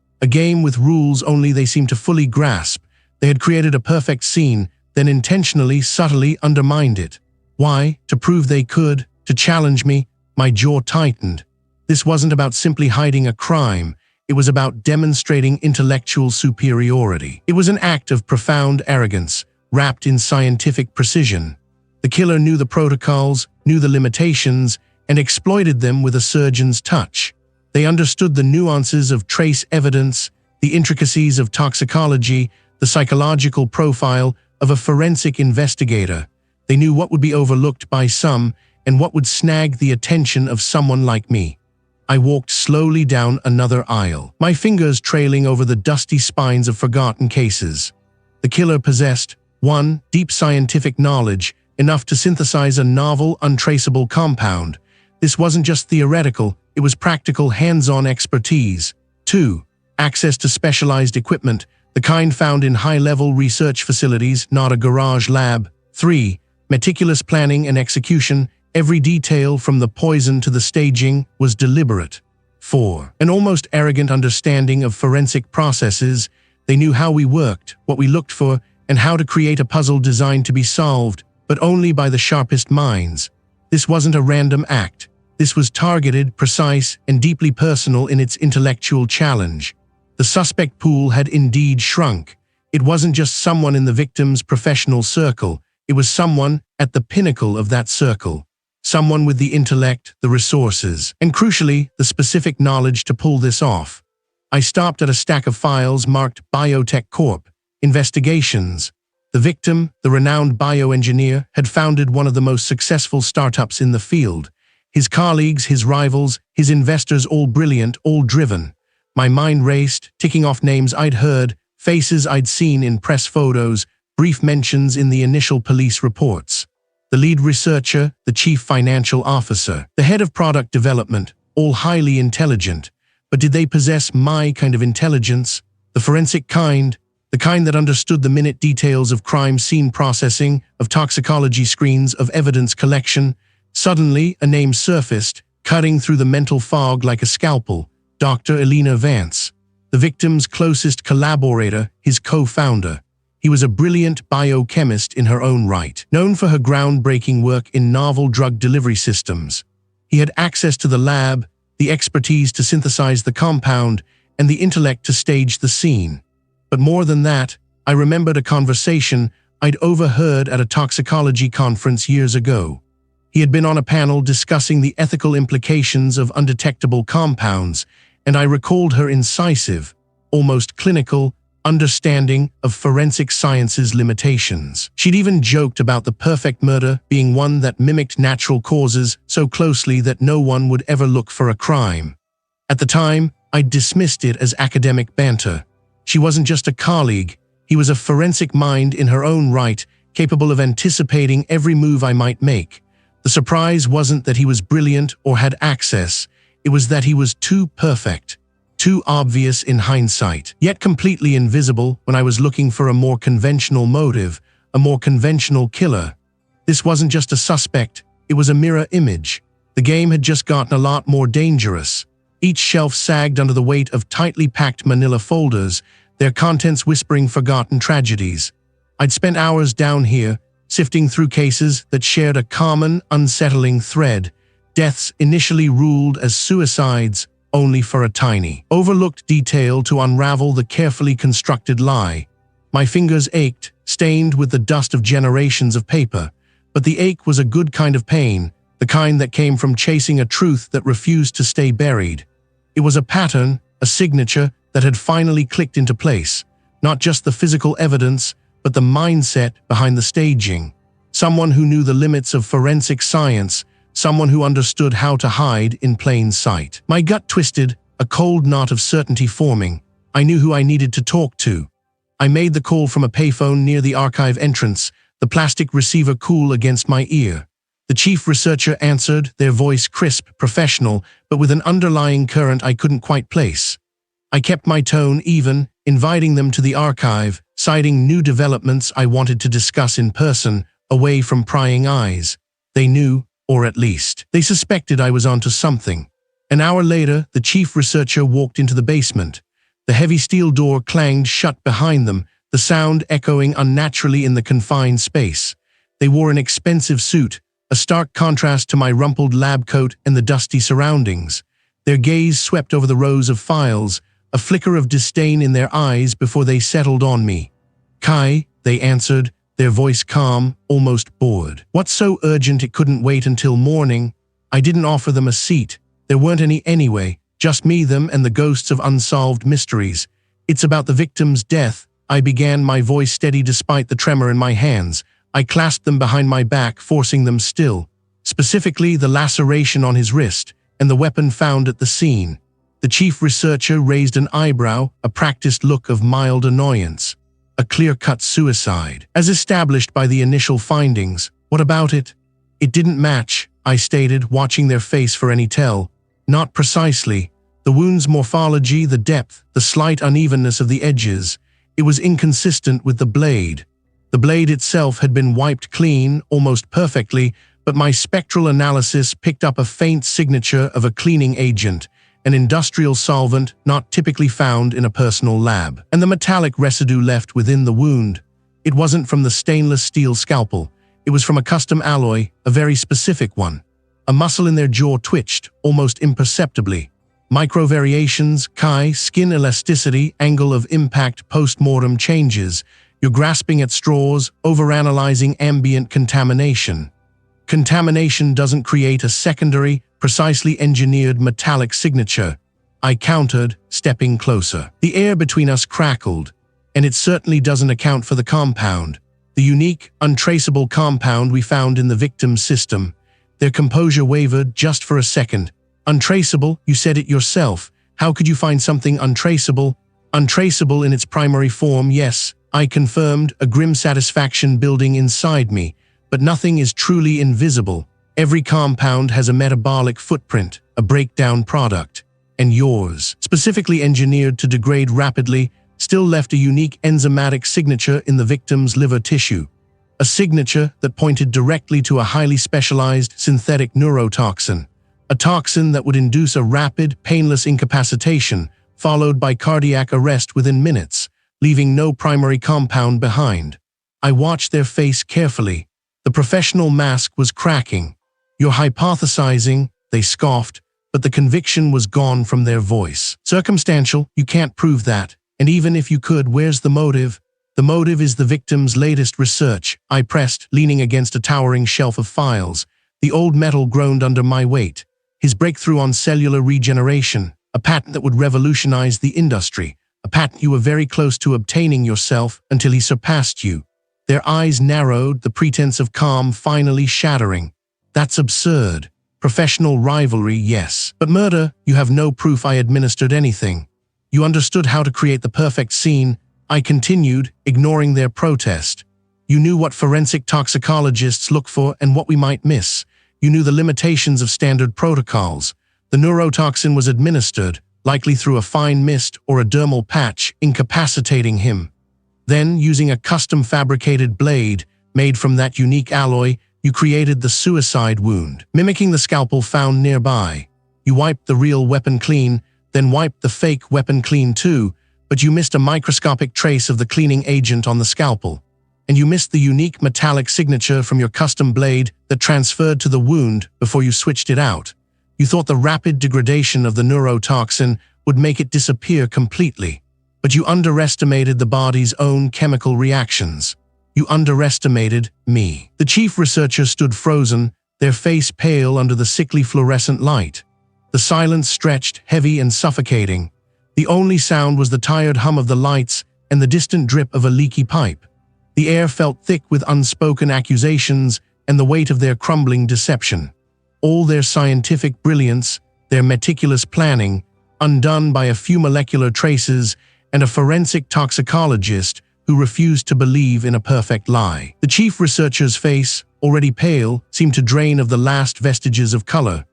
with rules only they seemed to fully grasp. They had created a perfect scene, then intentionally, subtly undermined it. Why? To prove they could, to challenge me. My jaw tightened. This wasn't about simply hiding a crime. It was about demonstrating intellectual superiority. It was an act of profound arrogance, wrapped in scientific precision. The killer knew the protocols, knew the limitations, and exploited them with a surgeon's touch. They understood the nuances of trace evidence, the intricacies of toxicology, the psychological profile of a forensic investigator. They knew what would be overlooked by some and what would snag the attention of someone like me. I walked slowly down another aisle, my fingers trailing over the dusty spines of forgotten cases. The killer possessed, 1, deep scientific knowledge, enough to synthesize a novel, untraceable compound. This wasn't just theoretical, it was practical, hands-on expertise. 2, access to specialized equipment, the kind found in high-level research facilities, not a garage lab. 3, meticulous planning and execution. Every detail, from the poison to the staging, was deliberate. 4, an almost arrogant understanding of forensic processes. They knew how we worked, what we looked for, and how to create a puzzle designed to be solved, but only by the sharpest minds. This wasn't a random act. This was targeted, precise, and deeply personal in its intellectual challenge. The suspect pool had indeed shrunk. It wasn't just someone in the victim's professional circle. It was someone at the pinnacle of that circle. Someone with the intellect, the resources, and crucially, the specific knowledge to pull this off. I stopped at a stack of files marked Biotech Corp. Investigations. The victim, the renowned bioengineer, had founded one of the most successful startups in the field. His colleagues, his rivals, his investors, all brilliant, all driven. My mind raced, ticking off names I'd heard, faces I'd seen in press photos, brief mentions in the initial police reports. The lead researcher, the chief financial officer, the head of product development, all highly intelligent. But did they possess my kind of intelligence? The forensic kind? The kind that understood the minute details of crime scene processing, of toxicology screens, of evidence collection? Suddenly, a name surfaced, cutting through the mental fog like a scalpel. Dr. Elena Vance. The victim's closest collaborator, his co-founder. He was a brilliant biochemist in her own right, known for her groundbreaking work in novel drug delivery systems. He had access to the lab, the expertise to synthesize the compound, and the intellect to stage the scene. But more than that, I remembered a conversation I'd overheard at a toxicology conference years ago. He had been on a panel discussing the ethical implications of undetectable compounds, and I recalled her incisive, almost clinical, understanding of forensic science's limitations. She'd even joked about the perfect murder being one that mimicked natural causes so closely that no one would ever look for a crime. At the time, I'd dismissed it as academic banter. She wasn't just a colleague, he was a forensic mind in her own right, capable of anticipating every move I might make. The surprise wasn't that he was brilliant or had access, it was that he was too perfect. Too obvious in hindsight, yet completely invisible when I was looking for a more conventional motive, a more conventional killer. This wasn't just a suspect, it was a mirror image. The game had just gotten a lot more dangerous. Each shelf sagged under the weight of tightly packed manila folders, their contents whispering forgotten tragedies. I'd spent hours down here, sifting through cases that shared a common, unsettling thread. Deaths initially ruled as suicides, only for a tiny, overlooked detail to unravel the carefully constructed lie. My fingers ached, stained with the dust of generations of paper. But the ache was a good kind of pain, the kind that came from chasing a truth that refused to stay buried. It was a pattern, a signature that had finally clicked into place. Not just the physical evidence, but the mindset behind the staging. Someone who knew the limits of forensic science, someone who understood how to hide in plain sight. My gut twisted, a cold knot of certainty forming. I knew who I needed to talk to. I made the call from a payphone near the archive entrance, the plastic receiver cool against my ear. The chief researcher answered, their voice crisp, professional, but with an underlying current I couldn't quite place. I kept my tone even, inviting them to the archive, citing new developments I wanted to discuss in person, away from prying eyes. They knew, or at least, they suspected I was onto something. An hour later, the chief researcher walked into the basement. The heavy steel door clanged shut behind them, the sound echoing unnaturally in the confined space. They wore an expensive suit, a stark contrast to my rumpled lab coat and the dusty surroundings. Their gaze swept over the rows of files, a flicker of disdain in their eyes before they settled on me. "Kai," they answered, their voice calm, almost bored. "What's so urgent it couldn't wait until morning?" I didn't offer them a seat. There weren't any anyway, just me, them, and the ghosts of unsolved mysteries. "It's about the victim's death," I began, my voice steady despite the tremor in my hands. I clasped them behind my back, forcing them still. Specifically, the laceration on his wrist, and the weapon found at the scene. The chief researcher raised an eyebrow, a practiced look of mild annoyance. "A clear-cut suicide, as established by the initial findings. What about it?" "It didn't match," I stated, watching their face for any tell. "Not precisely. The wound's morphology, the depth, the slight unevenness of the edges. It was inconsistent with the blade. The blade itself had been wiped clean, almost perfectly, but my spectral analysis picked up a faint signature of a cleaning agent, an industrial solvent not typically found in a personal lab. And the metallic residue left within the wound. It wasn't from the stainless steel scalpel. It was from a custom alloy, a very specific one. A muscle in their jaw twitched, almost imperceptibly. Micro-variations, Kai, skin elasticity, angle of impact, post-mortem changes. You're grasping at straws, overanalyzing ambient contamination. Contamination doesn't create a secondary, precisely engineered metallic signature. I countered, stepping closer. The air between us crackled, and it certainly doesn't account for the compound. The unique, untraceable compound we found in the victim's system. Their composure wavered just for a second. "Untraceable, you said it yourself. How could you find something untraceable?" "Untraceable in its primary form, yes," I confirmed, a grim satisfaction building inside me. "But nothing is truly invisible. Every compound has a metabolic footprint, a breakdown product. And yours, specifically engineered to degrade rapidly, still left a unique enzymatic signature in the victim's liver tissue. A signature that pointed directly to a highly specialized synthetic neurotoxin. A toxin that would induce a rapid, painless incapacitation, followed by cardiac arrest within minutes, leaving no primary compound behind." I watched their face carefully. The professional mask was cracking. "You're hypothesizing," they scoffed, but the conviction was gone from their voice. "Circumstantial, you can't prove that. And even if you could, where's the motive?" "The motive is the victim's latest research," I pressed, leaning against a towering shelf of files. The old metal groaned under my weight. "His breakthrough on cellular regeneration, a patent that would revolutionize the industry, a patent you were very close to obtaining yourself until he surpassed you." Their eyes narrowed, the pretense of calm finally shattering. "That's absurd. Professional rivalry, yes. But murder, you have no proof I administered anything. You understood how to create the perfect scene," I continued, ignoring their protest. "You knew what forensic toxicologists look for and what we might miss. You knew the limitations of standard protocols. The neurotoxin was administered, likely through a fine mist or a dermal patch, incapacitating him. Then, using a custom-fabricated blade made from that unique alloy, you created the suicide wound, mimicking the scalpel found nearby. You wiped the real weapon clean, then wiped the fake weapon clean too, but you missed a microscopic trace of the cleaning agent on the scalpel. And you missed the unique metallic signature from your custom blade that transferred to the wound before you switched it out. You thought the rapid degradation of the neurotoxin would make it disappear completely. But you underestimated the body's own chemical reactions. You underestimated me." The chief researcher stood frozen, their face pale under the sickly fluorescent light. The silence stretched, heavy and suffocating. The only sound was the tired hum of the lights and the distant drip of a leaky pipe. The air felt thick with unspoken accusations and the weight of their crumbling deception. All their scientific brilliance, their meticulous planning, undone by a few molecular traces and a forensic toxicologist who refused to believe in a perfect lie. The chief researcher's face, already pale, seemed to drain of the last vestiges of color.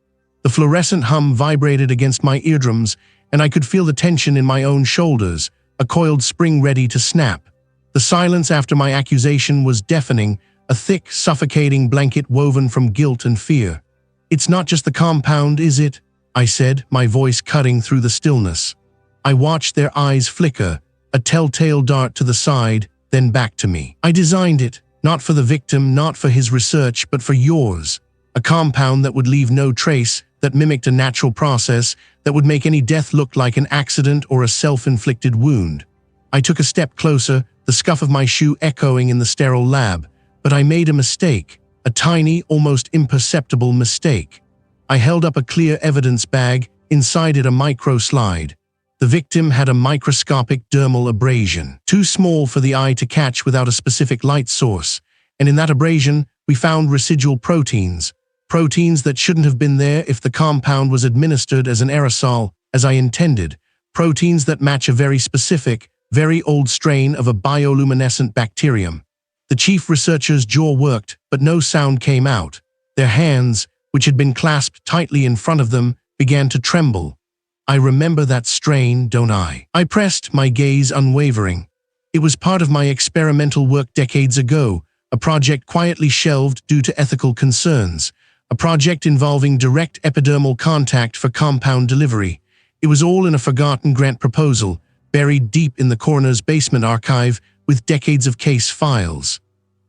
The fluorescent hum vibrated against my eardrums, and I could feel the tension in my own shoulders, a coiled spring ready to snap. The silence after my accusation was deafening, a thick, suffocating blanket woven from guilt and fear. "It's not just the compound, is it?" I said, my voice cutting through the stillness. I watched their eyes flicker, a telltale dart to the side, then back to me. "I designed it, not for the victim, not for his research, but for yours. A compound that would leave no trace, that mimicked a natural process, that would make any death look like an accident or a self-inflicted wound." I took a step closer, the scuff of my shoe echoing in the sterile lab. But I made a mistake, a tiny, almost imperceptible mistake. I held up a clear evidence bag, inside it a micro-slide. The victim had a microscopic dermal abrasion, too small for the eye to catch without a specific light source, and in that abrasion we found residual proteins that shouldn't have been there if the compound was administered as an aerosol, as I intended, proteins that match a very specific, very old strain of a bioluminescent bacterium. The chief researcher's jaw worked, but no sound came out. Their hands, which had been clasped tightly in front of them, began to tremble. I remember that strain, don't I? I pressed, my gaze unwavering. It was part of my experimental work decades ago, a project quietly shelved due to ethical concerns, a project involving direct epidermal contact for compound delivery. It was all in a forgotten grant proposal, buried deep in the coroner's basement archive with decades of case files.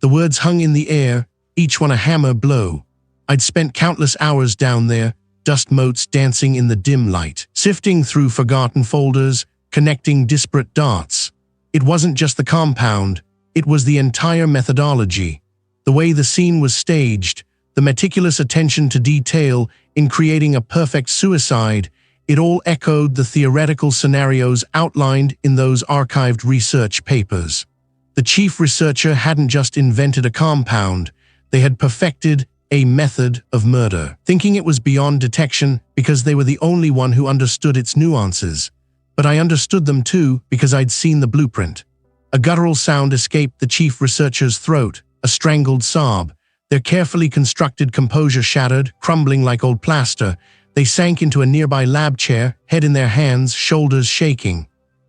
The words hung in the air, each one a hammer blow. I'd spent countless hours down there, dust motes dancing in the dim light, sifting through forgotten folders, connecting disparate dots. It wasn't just the compound, it was the entire methodology. The way the scene was staged, the meticulous attention to detail in creating a perfect suicide, it all echoed the theoretical scenarios outlined in those archived research papers. The chief researcher hadn't just invented a compound, they had perfected a method of murder, thinking it was beyond detection because they were the only one who understood its nuances. But I understood them too because I'd seen the blueprint. A guttural sound escaped the chief researcher's throat, a strangled sob. Their carefully constructed composure shattered, crumbling like old plaster. They sank into a nearby lab chair, head in their hands, shoulders shaking.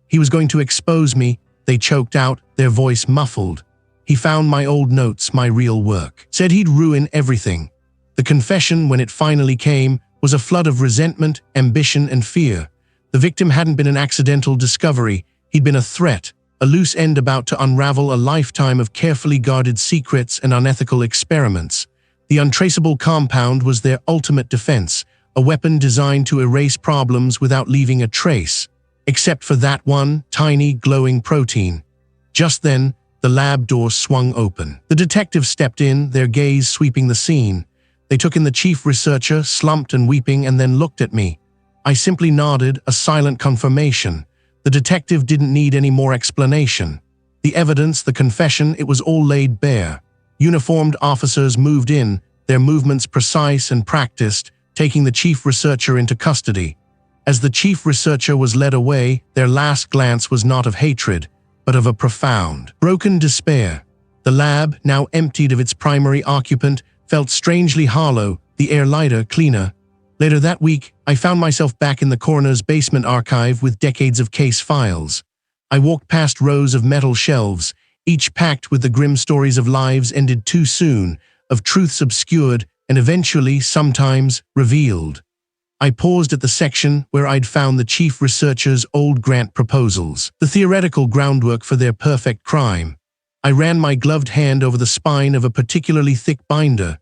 "He was going to expose me," they choked out, their voice muffled. "He found my old notes, my real work. Said he'd ruin everything." The confession, when it finally came, was a flood of resentment, ambition, and fear. The victim hadn't been an accidental discovery, he'd been a threat, a loose end about to unravel a lifetime of carefully guarded secrets and unethical experiments. The untraceable compound was their ultimate defense, a weapon designed to erase problems without leaving a trace, except for that one tiny, glowing protein. Just then, the lab door swung open. The detectives stepped in, their gaze sweeping the scene. They took in the chief researcher, slumped and weeping, and then looked at me. I simply nodded, a silent confirmation. The detective didn't need any more explanation. The evidence, the confession, it was all laid bare. Uniformed officers moved in, their movements precise and practiced, taking the chief researcher into custody. As the chief researcher was led away, their last glance was not of hatred, but of a profound, broken despair. The lab, now emptied of its primary occupant, felt strangely hollow, the air lighter, cleaner. Later that week, I found myself back in the coroner's basement archive with decades of case files. I walked past rows of metal shelves, each packed with the grim stories of lives ended too soon, of truths obscured, and eventually, sometimes, revealed. I paused at the section where I'd found the chief researcher's old grant proposals, the theoretical groundwork for their perfect crime. I ran my gloved hand over the spine of a particularly thick binder.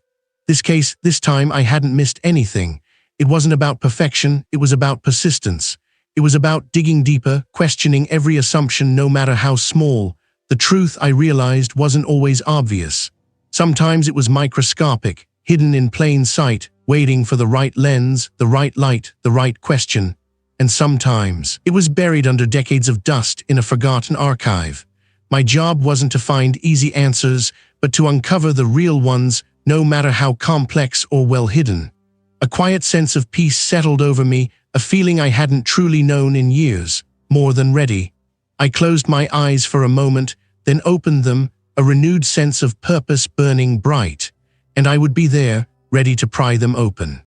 This time I hadn't missed anything. It wasn't about perfection, it was about persistence. It was about digging deeper, questioning every assumption no matter how small. The truth, I realized, wasn't always obvious. Sometimes it was microscopic, hidden in plain sight, waiting for the right lens, the right light, the right question. And sometimes it was buried under decades of dust in a forgotten archive. My job wasn't to find easy answers, but to uncover the real ones, no matter how complex or well hidden. A quiet sense of peace settled over me, a feeling I hadn't truly known in years, more than ready. I closed my eyes for a moment, then opened them, a renewed sense of purpose burning bright. And I would be there, ready to pry them open.